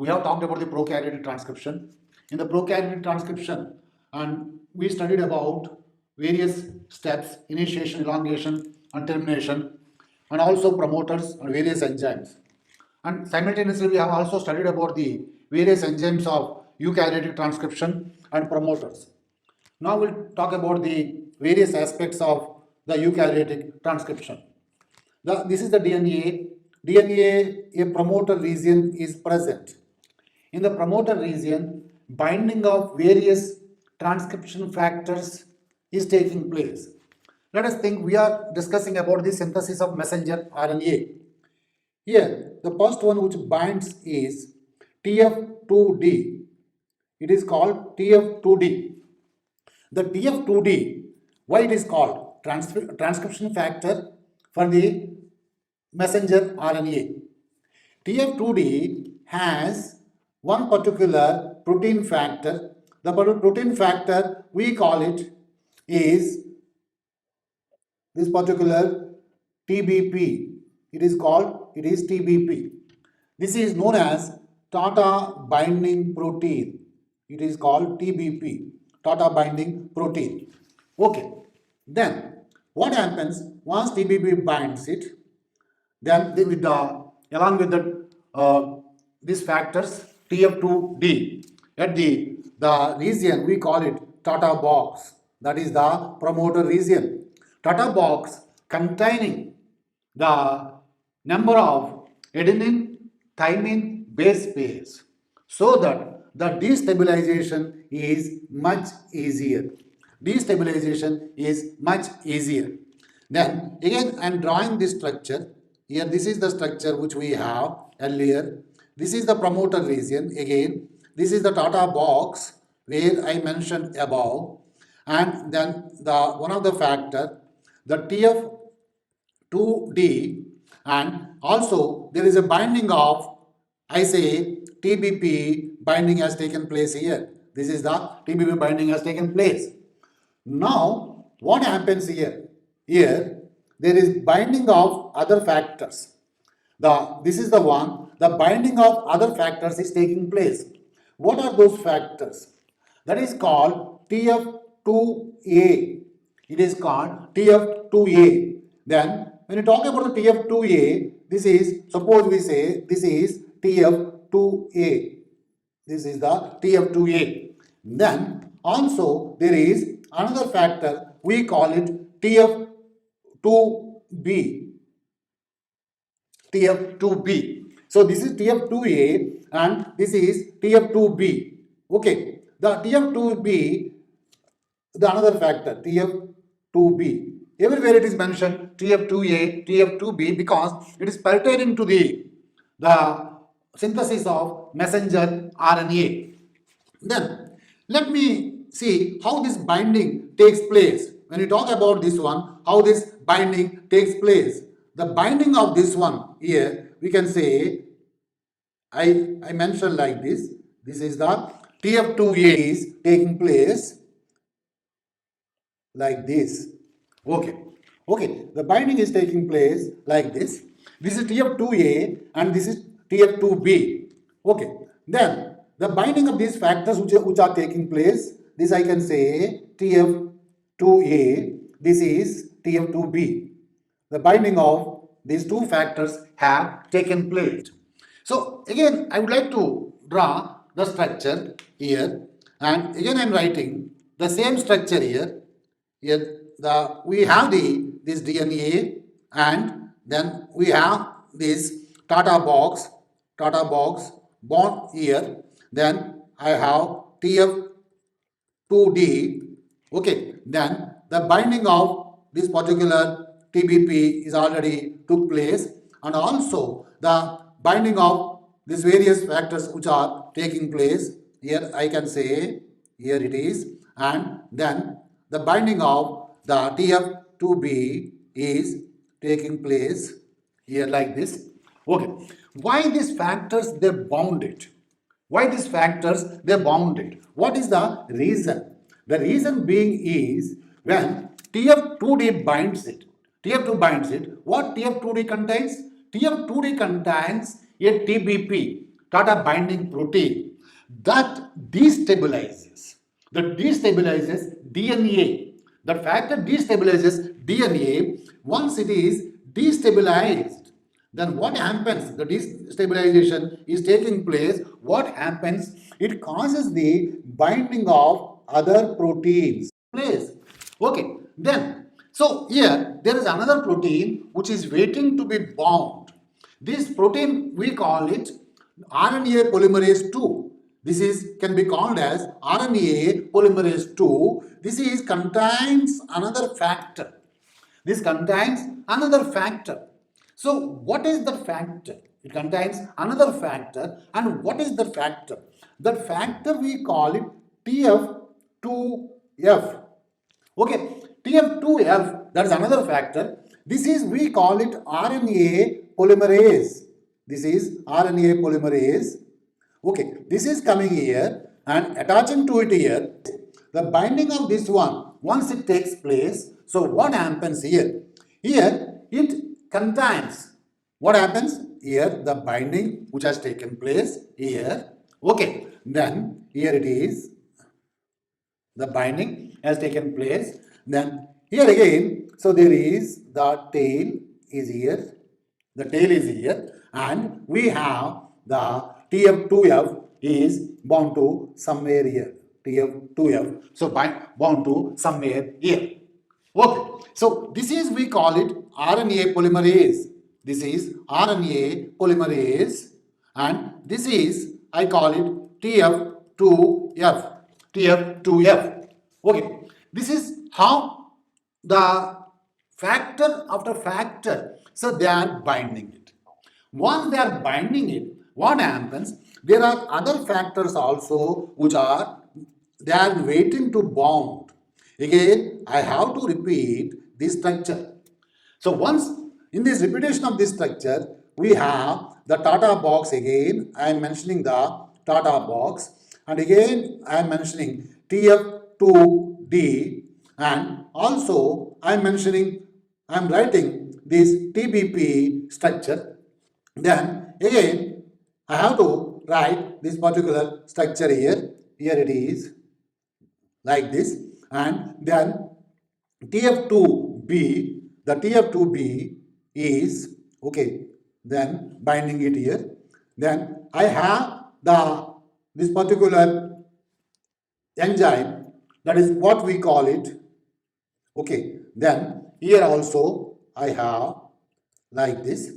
we have talked about the prokaryotic transcription. In the prokaryotic transcription, and we studied about various steps: initiation, elongation, and termination, and also promoters and various enzymes. And simultaneously, we have also studied about the various enzymes of eukaryotic transcription and promoters. Now we'll talk about the various aspects of the eukaryotic transcription. This is the DNA. DNA, a promoter region is present. In the promoter region, binding of various transcription factors is taking place. Let us think we are discussing about the synthesis of messenger RNA. Here, the first one which binds is TF2D. It is called TF2D. The TF2D, why it is called? Transcription factor for the messenger RNA. TF2D has one particular protein factor. The protein factor, we call it is this particular TBP. It is TBP. This is known as Tata binding protein. It is called TBP, Tata binding protein. Okay. Then what happens once TBP binds it? Then along with these factors TF2D at the region we call it Tata box. That is the promoter region. Tata box containing the number of adenine thymine base pairs, so that the destabilization is much easier. Destabilization is much easier. Then again I am drawing this structure. Here this is the structure which we have earlier. This is the promoter region. Again this is the Tata box where I mentioned above, and then the one of the factor, the TF2D, and also there is a binding of, I say, TBP binding has taken place here. This is the TBP binding has taken place. Now what happens here? Here there is binding of other factors. This is the one, the binding of other factors is taking place. What are those factors? That is called TF2A. It is called TF2A. Then when you talk about the TF2A, this is, suppose we say this is TF2A. This is the TF2A. Then also there is another factor, we call it TF2B. TF2B. So this is TF2A and this is TF2B. Okay. The TF2B, the another factor, TF2B. Everywhere it is mentioned TF2A, TF2B, because it is pertaining to the synthesis of messenger RNA. Then let me see how this binding takes place. When you talk about this one, how this binding takes place. The binding of this one here, we can say, I mentioned like this. This is the TF2A is taking place like this. Okay. The binding is taking place like this. This is TF2A and this is TF2B. Okay. Then the binding of these factors which are taking place, this I can say TF2A, this is TF2B. The binding of these two factors have taken place. So again I would like to draw the structure here, and again I am writing the same structure here. Here we have this DNA, and then we have this Tata box bond here. Then I have TF2D. Okay, then the binding of this particular TBP is already took place, and also the binding of these various factors which are taking place. Here I can say, here it is, and then the binding of the TF2B is taking place here like this. Okay, why these factors they bound it? Why these factors they bound it? What is the reason? The reason being is when TF2D binds it. TF2 binds it. What TF2D contains? TF2D contains a TBP. Tata binding protein that destabilizes. That destabilizes DNA. The factor destabilizes DNA. Once it is destabilized, then what happens? The destabilization is taking place. What happens? It causes the binding of other proteins. Place. Okay. Then, so here there is another protein which is waiting to be bound. This protein we call it RNA polymerase 2. This is can be called as RNA polymerase 2. This is contains another factor. This contains another factor. So what is the factor? It contains another factor. And what is the factor? That factor we call it TF2F. Okay, TF2F, that is another factor. This is, we call it RNA polymerase. This is RNA polymerase. Okay, this is coming here and attaching to it here. The binding of this one, once it takes place, so what happens here? Here, it contains, what happens? Here, the binding which has taken place here. Okay, then here it is. The binding has taken place. Then here again, so there is the tail is here. The tail is here. And we have the TF2F is bound to somewhere here. TF2F. So bound to somewhere here. Okay. So this is, we call it RNA polymerase. This is RNA polymerase. And this is, I call it TF2F. TF2F. Okay. This is how the factor after factor, so they are binding it. Once they are binding it, what happens? There are other factors also which are, they are waiting to bound. Again, I have to repeat this structure. So once in this repetition of this structure, we have the Tata box again. I am mentioning the Tata box. And again, I am mentioning TF2D. And also, I am mentioning, I am writing this TBP structure. Then again, I have to write this particular structure here. Here it is like this. And then TF2B, the TF2B is, okay, then binding it here. Then I have this particular enzyme, that is what we call it. Okay, then here also I have like this.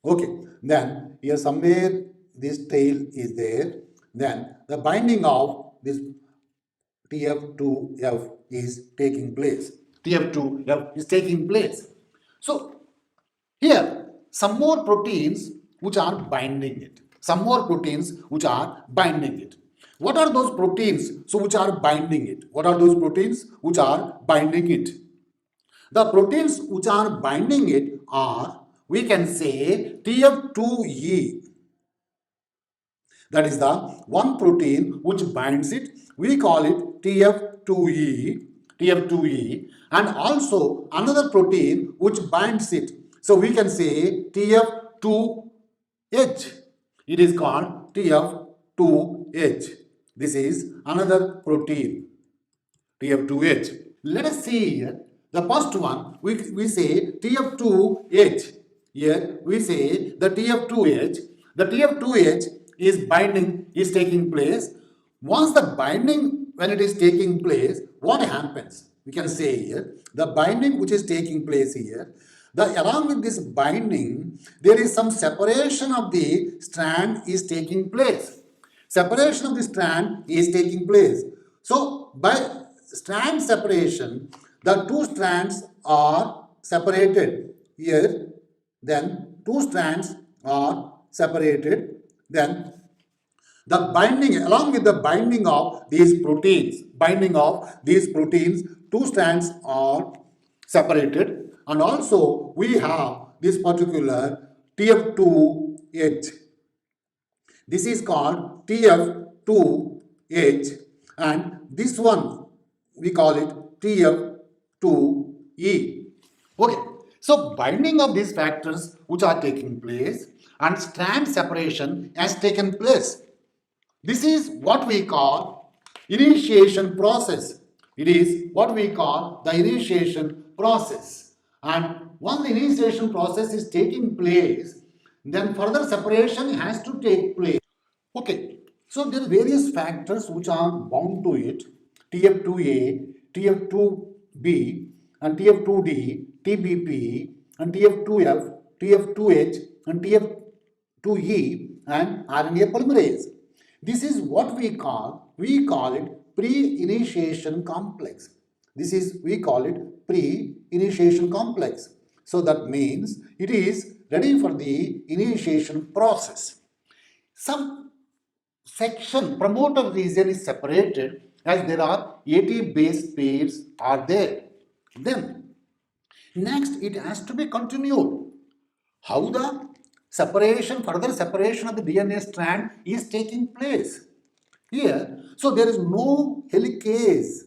Okay, then here somewhere this tail is there. Then the binding of this TF2F is taking place. TF2F is taking place. So here some more proteins which are binding it. Some more proteins which are binding it. What are those proteins so which are binding it? What are those proteins which are binding it? The proteins which are binding it are, we can say, TF2E. That is the one protein which binds it. We call it TF2E. TF2E. And also another protein which binds it. So we can say TF2H. It is called TF2H. This is another protein, TF2H. Let us see here. The first one, we say TF2H. Here we say the TF2H. The TF2H is binding, is taking place. Once the binding, when it is taking place, what happens? We can say here, the binding which is taking place here, along with this binding, there is some separation of the strand is taking place. Separation of the strand is taking place. So, by strand separation, the two strands are separated here. Then, two strands are separated. Then, the binding, along with the binding of these proteins, two strands are separated. And also, we have this particular TF2H. This is called TF2H, and this one we call it TF2E. Okay, so binding of these factors which are taking place, and strand separation has taken place. This is what we call initiation process. It is what we call the initiation process. And once the initiation process is taking place, then further separation has to take place. Okay, so there are various factors which are bound to it: TF2A, TF2B, and TF2D, TBP, and TF2F, TF2H, and TF2E, and RNA polymerase. This is what we call it pre-initiation complex. We call it pre-initiation complex. So that means it is ready for the initiation process. Some section promoter region is separated as there are 80 base pairs are there. Then next it has to be continued. How the further separation of the DNA strand is taking place. Here, so there is no helicase.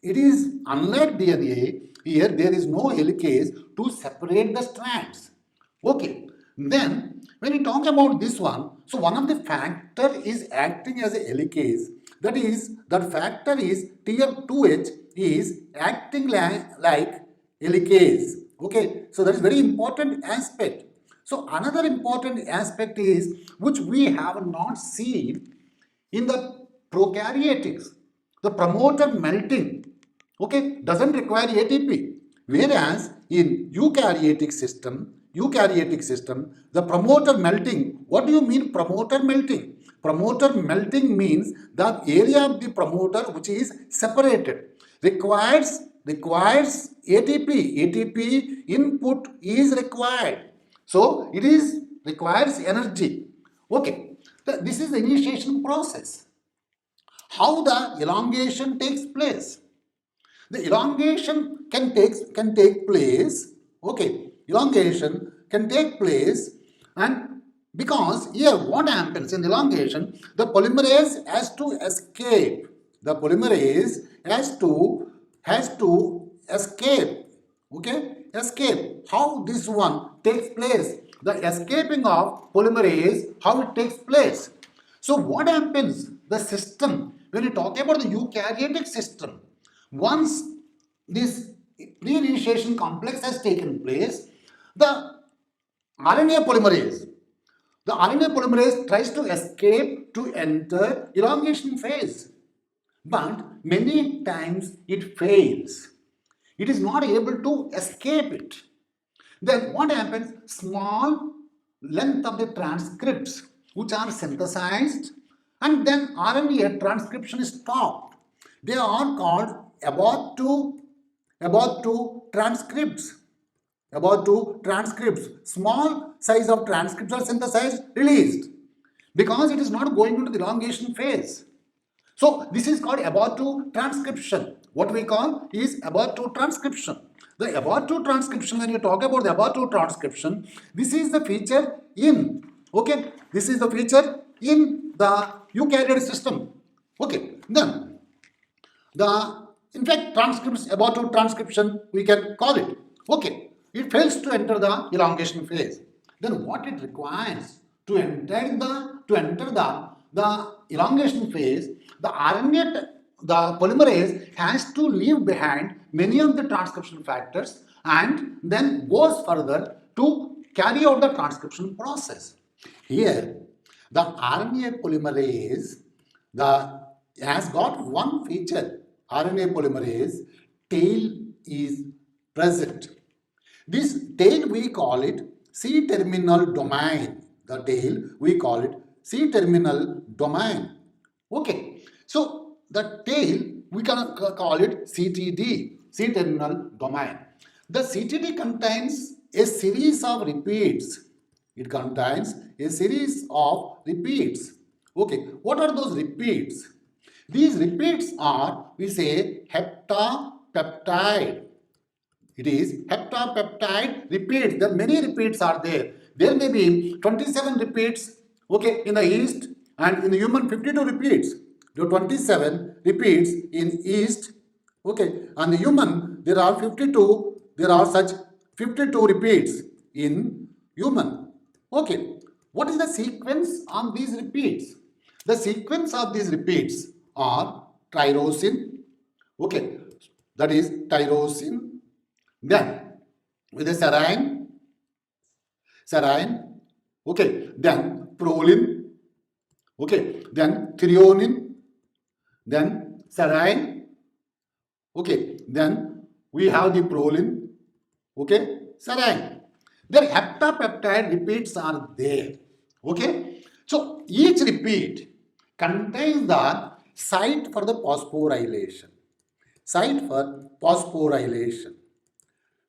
It is unlike DNA, here there is no helicase to separate the strands. Okay, then when we talk about this one, so one of the factor is acting as a helicase. That factor is TF2H is acting like helicase. Okay, so that is very important aspect. So another important aspect is which we have not seen in the prokaryotics, the promoter melting, okay, doesn't require ATP. Whereas in eukaryotic system, the promoter melting, what do you mean promoter melting? Promoter melting means the area of the promoter which is separated requires ATP. ATP input is required. So it requires energy. Okay. This is the initiation process. How the elongation takes place? The elongation can take place. Okay, elongation can take place, and because here what happens in elongation, the polymerase has to escape. The polymerase has to escape. Okay, escape. How this one takes place? The escaping of polymerase, how it takes place. So what happens? The system, when you talk about the eukaryotic system, once this pre-initiation complex has taken place, the RNA polymerase tries to escape to enter elongation phase. But many times it fails. It is not able to escape it. Then what happens? Small length of the transcripts which are synthesized and then RNA transcription is stopped. They are called abortive transcripts. Small size of transcripts are synthesized, released because it is not going into the elongation phase. So this is called abortive transcription. What we call is abortive transcription. The abortive transcription, when you talk about the abortive transcription, this is the feature in, okay, this is the feature in the eukaryotic system. Okay, then in fact, abortive transcription, we can call it. Okay, it fails to enter the elongation phase. Then what it requires to enter the elongation phase, the polymerase has to leave behind many of the transcription factors and then goes further to carry out the transcription process. Here, the RNA polymerase has got one feature. RNA polymerase tail is present. This tail we call it C-terminal domain. The tail we call it C-terminal domain. Okay, so the tail we can call it CTD, C-terminal domain. The CTD contains a series of repeats. It contains a series of repeats. Okay, what are those repeats? These repeats are, we say, heptapeptide. It is heptapeptide repeats. There are many repeats are there. There may be 27 repeats, okay, in the yeast, and in the human 52 repeats. There are 27 repeats in yeast, okay, and the human there are 52. There are such 52 repeats in human. Okay, what is the sequence on these repeats? The sequence of these repeats are tyrosine. Okay, that is tyrosine. Then with the serine. Okay, then proline. Okay, then threonine. Then serine. Okay, then we have the proline. Okay, serine. Then heptapeptide repeats are there. Okay, so each repeat contains the site for the phosphorylation. Site for phosphorylation.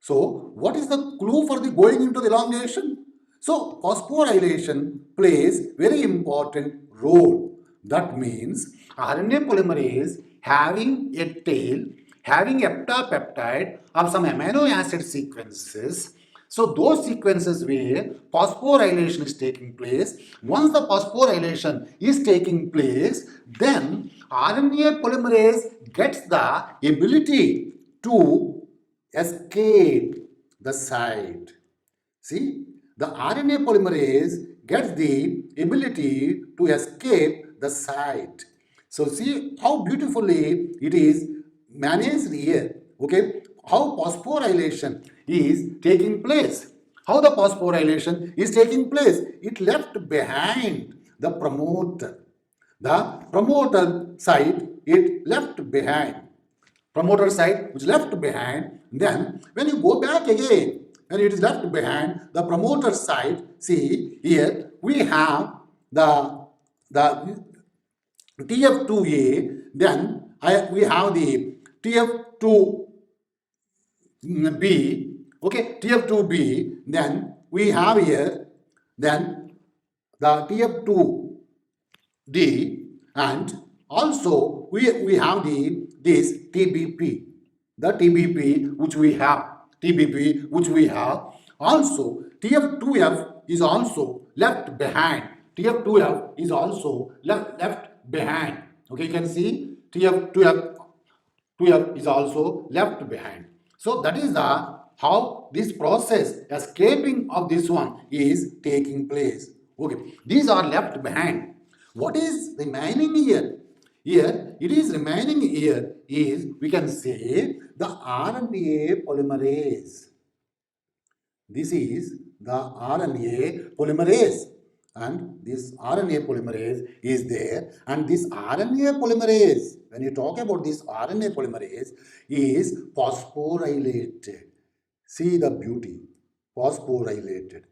So, what is the clue for the going into the elongation? So, phosphorylation plays very important role. That means RNA polymerase having a tail, having heptapeptide of some amino acid sequences. So, those sequences where phosphorylation is taking place, once the phosphorylation is taking place, then RNA polymerase gets the ability to escape the site. See, the RNA polymerase gets the ability to escape the site. So, see how beautifully it is managed here. Okay, how phosphorylation is taking place. How the phosphorylation is taking place? It left behind the promoter. The promoter site it left behind promoter side which left behind. Then when you go back again, when it is left behind, the promoter side, see here we have the TF2A, then we have the TF2B, okay, TF2B, then we have here, then the TF2D, and also we have this TBP which we have, also TF2F is also left behind. TF2F is also left behind. Okay, you can see TF2F is also left behind. So that is the how this process escaping of this one is taking place. Okay, these are left behind. What is remaining here? Here, it is remaining here is, we can say, the RNA polymerase. This is the RNA polymerase. And this RNA polymerase is there. And this RNA polymerase, when you talk about this RNA polymerase, is phosphorylated. See the beauty, phosphorylated.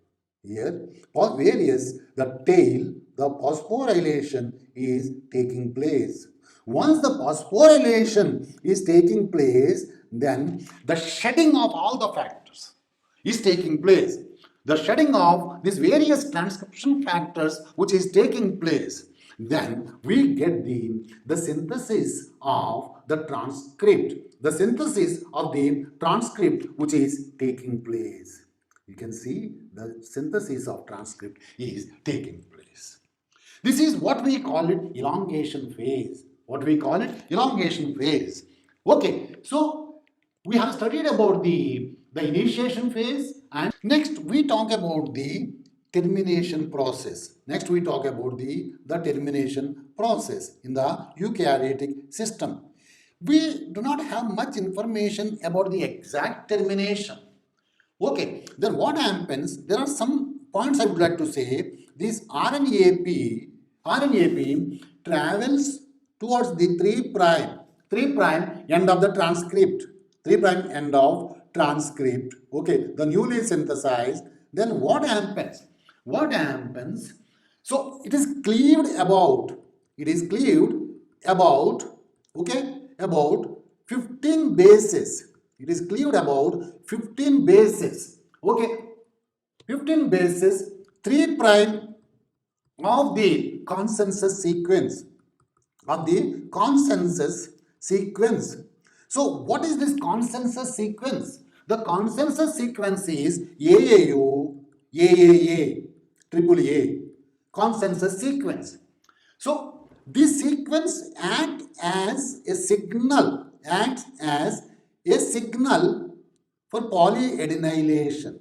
Here, various, the tail, the phosphorylation is taking place. Once the phosphorylation is taking place, then the shedding of all the factors is taking place. The shedding of these various transcription factors which is taking place, then we get the synthesis of the transcript, the synthesis of the transcript which is taking place. You can see the synthesis of transcript is taking place. This is what we call it elongation phase. What we call it elongation phase. Okay, so we have studied about the initiation phase, and next we talk about the termination process. Next we talk about the termination process in the eukaryotic system. We do not have much information about the exact termination. Okay, then what happens? There are some points I would like to say. This RNAP travels towards the 3' end of the transcript. 3' end of transcript. Okay, the newly synthesized. Then what happens? What happens? So it is cleaved about. It is cleaved about. Okay, about 15 bases. It is cleaved about 15 bases. Okay, 15 bases, 3' of the consensus sequence. Of the consensus sequence. So, what is this consensus sequence? The consensus sequence is AAU, AAA, AAA, consensus sequence. So, this sequence acts as a signal, for polyadenylation.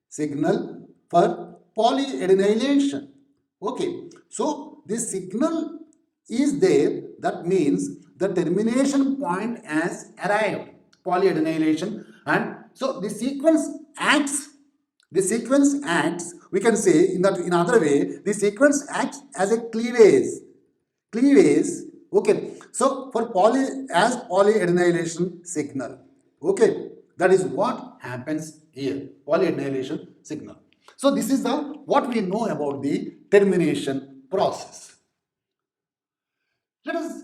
Signal for polyadenylation. Okay, so this signal is there, that means the termination point has arrived, polyadenylation, and so the sequence acts, we can say in that in other way, the sequence acts as a cleavage, okay, so for polyadenylation signal, okay, that is what happens here, polyadenylation signal. So this is the what we know about the termination process. Let us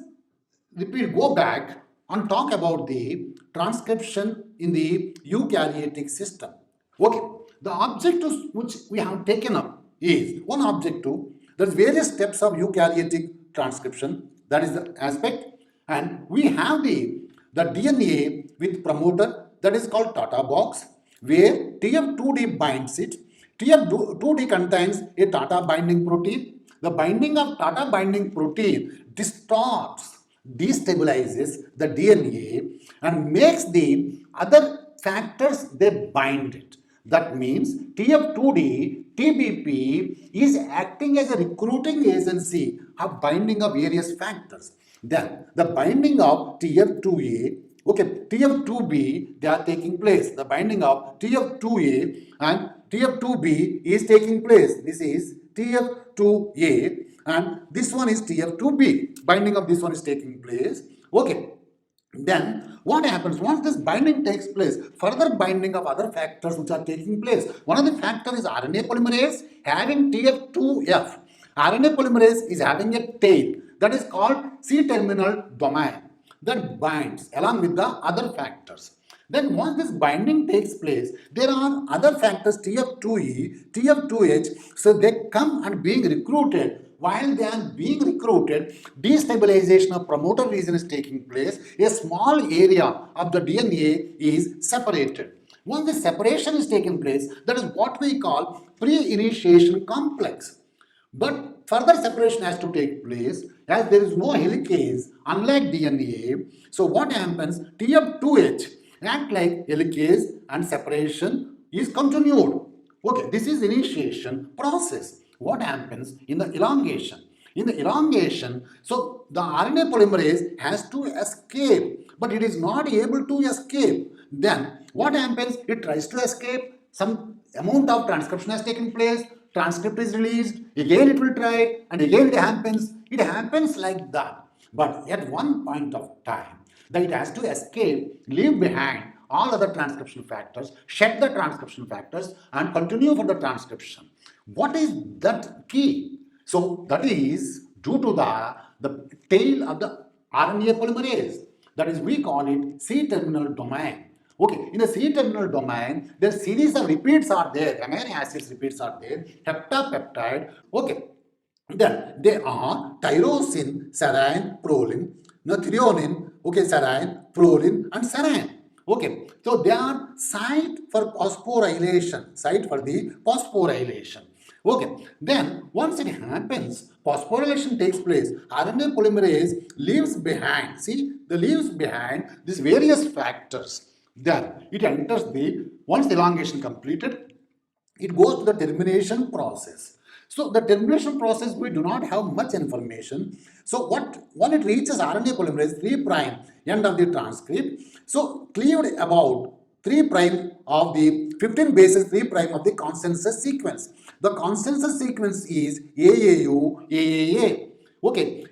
go back and talk about the transcription in the eukaryotic system. Okay, the objectives which we have taken up is one objective, there's various steps of eukaryotic transcription, that is the aspect, and we have the DNA with promoter, that is called Tata box, where TF2D binds it. TF2D contains a Tata binding protein. The binding of Tata binding protein distorts, destabilizes the DNA and makes the other factors they bind it. That means TF2D, TBP is acting as a recruiting agency of binding of various factors. Then the binding of TF2A, okay, TF2B, they are taking place. The binding of TF2A and TF2B is taking place. This is TF2A and this one is TF2B. Binding of this one is taking place. Okay. Then what happens once this binding takes place? Further binding of other factors which are taking place. One of the factors is RNA polymerase having TF2F. RNA polymerase is having a tail that is called C-terminal domain that binds along with the other factors. Then once this binding takes place, there are other factors TF2E, TF2H, so they come and being recruited. While they are being recruited, destabilization of promoter region is taking place. A small area of the DNA is separated. Once the separation is taking place, that is what we call pre-initiation complex. But further separation has to take place as there is no helicase, unlike DNA. So what happens? TF2H act like helicase and separation is continued. Okay, this is initiation process. What happens in the elongation? In the elongation, so the RNA polymerase has to escape, but it is not able to escape. Then what happens? It tries to escape. Some amount of transcription has taken place. Transcript is released. Again it will try, and again it happens. It happens like that. But at one point of time, that it has to escape, leave behind all other transcription factors, shed the transcription factors, and continue for the transcription. What is that key? So that is due to the tail of the RNA polymerase. That is, we call it C-terminal domain. Okay, in the C-terminal domain, the series of repeats are there, amino acids repeats are there, heptapeptide. Okay, then they are tyrosine, serine, proline, threonine, okay, serine, proline, and serine. Okay, so they are site for phosphorylation, Okay, then once it happens, phosphorylation takes place, RNA polymerase leaves behind, leaves behind these various factors. Then it enters once the elongation completed, it goes to the termination process. So the termination process, we do not have much information. So when it reaches RNA polymerase 3' end of the transcript, so cleaved about 3' of the 15 bases 3' of the consensus sequence. The consensus sequence is AAU, AAA. Okay,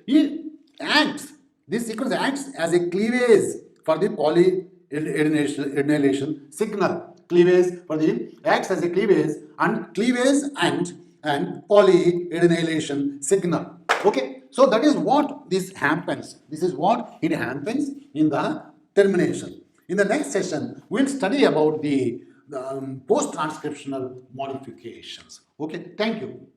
this sequence acts as a cleavage for the polyadenylation signal. Acts as a cleavage and polyadenylation signal. Okay, so that is what this happens. This is what it happens in the termination. In the next session, we'll study about the post-transcriptional modifications. Okay, thank you.